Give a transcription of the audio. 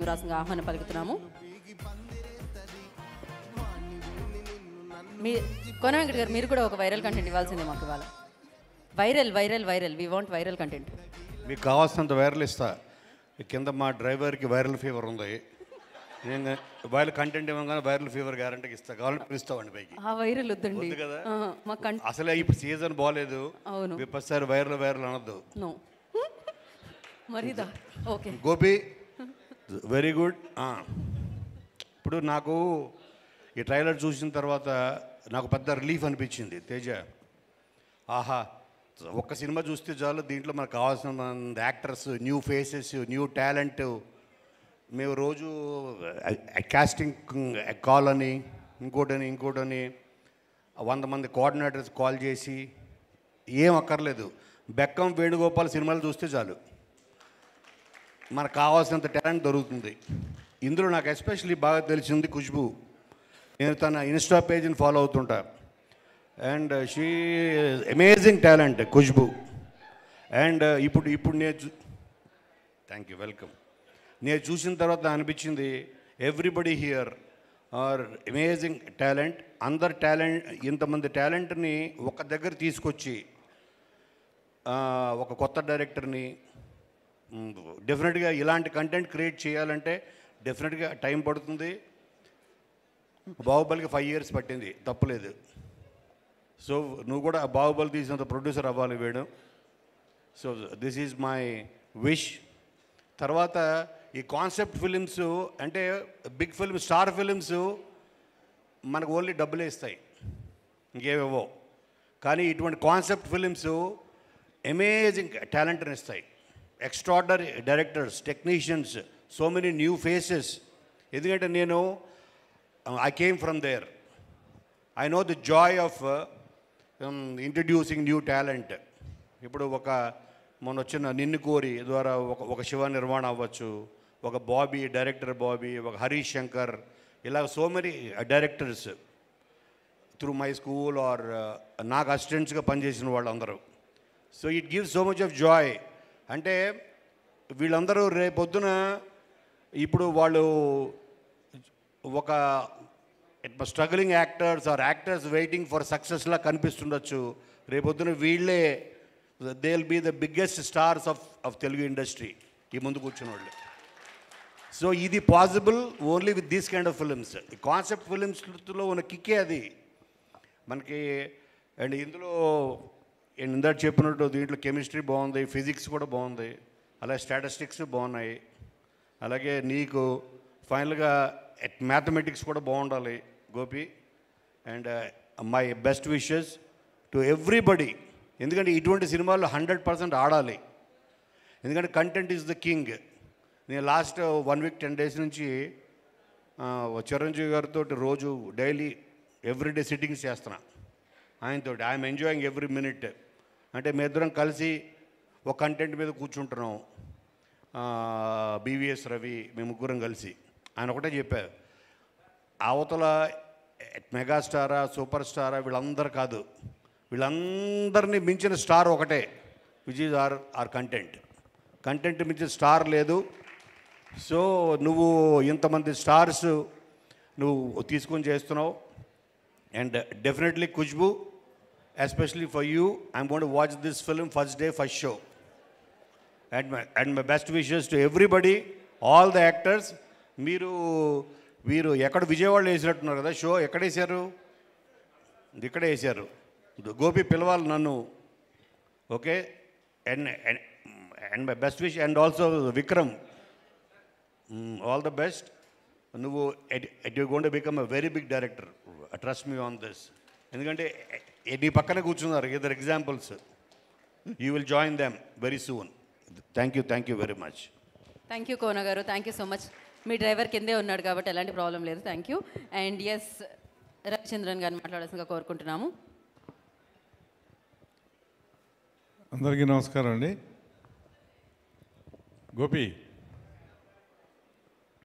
రాసింగా ఆహ్వానం పలుకుతున్నాము. మీ కోన వెంకట గారు మీరు కూడా ఒక వైరల్ కంటెంట్ ఇవ్వాల్సిందే మాకు ఇవాళ. Viral viral viral we want viral content. మీకు కావాల్సినంత వైరల్ ఇస్తా. కింద మా డ్రైవర్కి వైరల్ ఫీవర్ ఉంది. నేను వైరల్ కంటెంట్ ఇవ్వగానే వైరల్ ఫీవర్ గ్యారంటీకి ఇస్తా. కావాలంటే పిలుస్తామండి పైకి. ఆ వైరల్ వద్దండి కదా. అసలే ఇప్పుడు సీజన్ బాగాలేదు. అవును, విపత్సారి వైరల్ వైరల్ అనొద్దు. నో మరిదా. Okay Gopi very good. ఇప్పుడు నాకు ఈ ట్రైలర్ చూసిన తర్వాత నాకు పెద్ద రిలీఫ్ అనిపించింది. తేజ ఆహా, ఒక్క సినిమా చూస్తే చాలు, దీంట్లో మనకు కావాల్సిన actors, new faces, new talent. మేము రోజు కాస్టింగ్ కాల్ అని ఇంకోటని 100 మంది కోఆర్డినేటర్స్ కాల్ చేసి ఏం అక్కర్లేదు. బెక్కం వేణుగోపాల్ సినిమాలు చూస్తే చాలు మనకు కావాల్సినంత టాలెంట్ దొరుకుతుంది. ఇందులో నాకు ఎస్పెషల్లీ బాగా తెలిసింది ఖుష్బూ. నేను తన ఇన్స్టా పేజ్ని ఫాలో అవుతుంటా. And she amazing talent Khushbu. And ఇప్పుడు నేను థ్యాంక్ యూ, వెల్కమ్. నేను చూసిన తర్వాత అనిపించింది everybody here are amazing talent. అందరు టాలెంట్, ఇంతమంది టాలెంట్ని ఒక దగ్గర తీసుకొచ్చి ఒక కొత్త డైరెక్టర్ని డెఫినెట్గా ఇలాంటి కంటెంట్ క్రియేట్ చేయాలంటే డెఫినెట్గా టైం పడుతుంది. బాహుబలికి 5 years పట్టింది, తప్పులేదు. సో నువ్వు కూడా బాహుబలి తీసినంత ప్రొడ్యూసర్ అవ్వాలి వేడు. So this is my wish. తర్వాత ఈ కాన్సెప్ట్ ఫిలిమ్స్ అంటే బిగ్ ఫిల్మ్, స్టార్ ఫిలిమ్స్ మనకు ఓన్లీ డబ్బులే ఇస్తాయి, ఇంకేవేవో. కానీ ఇటువంటి కాన్సెప్ట్ ఫిలిమ్స్ అమేజింగ్ టాలెంట్ని ఇస్తాయి. Extraordinary directors, technicians, so many new faces. ఎందుకంటే నేను I came from there. I know the joy of introducing new talent. ఇప్పుడు మొన్న వచ్చిన నిన్ను కోరి ద్వారా ఒక శివ నిర్మాణ అవ్వచ్చు, ఒక బాబీ, డైరెక్టర్ బాబీ, ఒక హరీష్ శంకర్, ఇలా so many directors through my school or నాకు అసిస్టెంట్స్గా పనిచేసిన వాళ్ళందరూ. So it gives so much of joy. అంటే వీళ్ళందరూ రేపొద్దున ఇప్పుడు వాళ్ళు ఒక struggling actors or actors waiting for సక్సెస్లా కనిపిస్తుండొచ్చు. రేపొద్దున వీళ్ళే they will be the biggest stars of Telugu industry, ఈ ముందు కూర్చున్న వాళ్ళు. సో ఇది possible only with these kind of films. ఈ కాన్సెప్ట్ ఫిలిమ్స్లో ఉన్న కిక్కే అది మనకి. అండ్ ఇందులో ఇందాక చెప్పినట్టు దీంట్లో కెమిస్ట్రీ బాగుంది, ఫిజిక్స్ కూడా బాగుంది, అలాగే స్టాటిస్టిక్స్ బాగున్నాయి. అలాగే నీకు ఫైనల్గా మ్యాథమెటిక్స్ కూడా బాగుండాలి Gopi. And my best wishes to everybody. ఎందుకంటే ఇటువంటి సినిమాల్లో 100% ఆడాలి. ఎందుకంటే కంటెంట్ ఈజ్ ద కింగ్. నేను లాస్ట్ 1 week 10 days నుంచి చిరంజీవి గారితో రోజు డైలీ ఎవ్రీడే సిట్టింగ్స్ చేస్తున్నా ఆయనతో. I'm enjoying every minute. అంటే మేమిద్దరం కలిసి ఒక కంటెంట్ మీద కూర్చుంటున్నాం. బీవీఎస్ రవి, మేము ముగ్గురం కలిసి. ఆయన ఒకటే చెప్పారు, అవతల మెగాస్టారా, సూపర్ స్టారా వీళ్ళందరూ కాదు, వీళ్ళందరినీ మించిన స్టార్ ఒకటే, which is our content. Content మించిన స్టార్ లేదు. సో నువ్వు ఇంతమంది స్టార్స్ నువ్వు తీసుకొని చేస్తున్నావు. And definitely Khushbu, especially for you, I'm going to watch this film first day first show. And my best wishes to everybody, all the actors. మీరు ఎక్కడ విజయవాడలో వేసినట్టున్నారు కదా షో, ఎక్కడ వేశారు? ఇక్కడే వేశారు. గోపి పిలవాలి నన్ను, okay? And my best wish. And also Vikram, all the best. నువ్వు you going to become a very big director, trust me on this. ఎందుకంటే నీ పక్కనే కూర్చున్నారు ఇద్దరు examples. You will join them very soon. Thank you very much. Thank you Kona garu, thank you so much. మీ driver కిందే ఉన్నాడు కాబట్టి ఎలాంటి ప్రాబ్లం లేదు. Thank you. And yes, Ravichandran గారిని మాట్లాడాల్సిందిగా కోరుకుంటున్నాము. అందరికీ నమస్కారం అండి. గోపి,